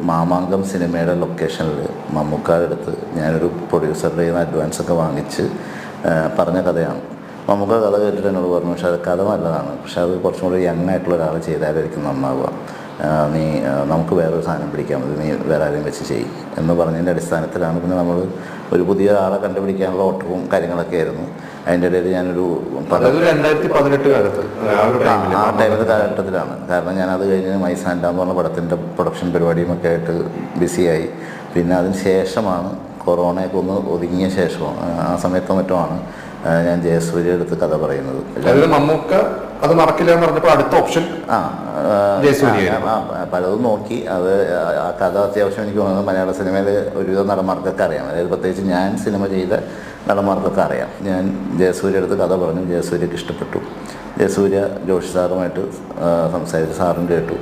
മാമാങ്കം സിനിമയുടെ ലൊക്കേഷനിൽ മമ്മൂക്കായുടെ അടുത്ത് ഞാനൊരു പ്രൊഡ്യൂസറുടെ കയ്യിൽ നിന്ന് അഡ്വാൻസൊക്കെ വാങ്ങിച്ച് പറഞ്ഞ കഥയാണ്. മമ്മൂക്ക കഥ കേട്ടിട്ട് എന്നോട് പറഞ്ഞു, പക്ഷേ അത് കഥ നല്ലതാണ്, പക്ഷേ അത് കുറച്ചും കൂടി യങ് ആയിട്ടുള്ള ഒരാൾ ചെയ്താലായിരിക്കും നന്നാവുക, നീ നമുക്ക് വേറൊരു സാധനം പിടിക്കാൻ മതി, നീ വേറെ ആരെയും വെച്ച് ചെയ്യും എന്ന് പറഞ്ഞതിൻ്റെ അടിസ്ഥാനത്തിലാണ് പിന്നെ നമ്മൾ ഒരു പുതിയ ആളെ കണ്ടുപിടിക്കാനുള്ള ഓട്ടവും കാര്യങ്ങളൊക്കെ ആയിരുന്നു. അതിൻ്റെ ഇടയിൽ ഞാനൊരു 2018 കാലത്ത് ആ ടൈമിലെ കാലഘട്ടത്തിലാണ്. കാരണം ഞാനത് കഴിഞ്ഞ് മൈസാൻഡ എന്ന് പറഞ്ഞ പടത്തിൻ്റെ പ്രൊഡക്ഷൻ പരിപാടിയുമൊക്കെ ആയിട്ട് ബിസിയായി. പിന്നെ അതിന് ശേഷമാണ് കൊറോണയൊക്കെ ഒന്ന് ഒതുങ്ങിയ ശേഷമാണ്, ആ സമയത്തോ മറ്റോ ആണ് ഞാൻ ജയസൂര്യ എടുത്ത് കഥ പറയുന്നത്. മമ്മൂക്ക അത് നടക്കില്ല എന്ന് പറഞ്ഞപ്പോൾ അടുത്ത ഓപ്ഷൻ പലതും നോക്കി. അത് ആ കഥ അത്യാവശ്യം എനിക്ക് തോന്നുന്നത് മലയാള സിനിമയിൽ ഒരുവിധം നടന്മാർക്കൊക്കെ അറിയാം, അതായത് പ്രത്യേകിച്ച് ഞാൻ സിനിമ ചെയ്ത നടന്മാർക്കൊക്കെ അറിയാം. ഞാൻ ജയസൂര്യ എടുത്ത് കഥ പറഞ്ഞു, ജയസൂര്യക്ക് ഇഷ്ടപ്പെട്ടു. ജയസൂര്യ ജോഷി സാറുമായിട്ട് സംസാരിച്ച് സാറും കേട്ടു.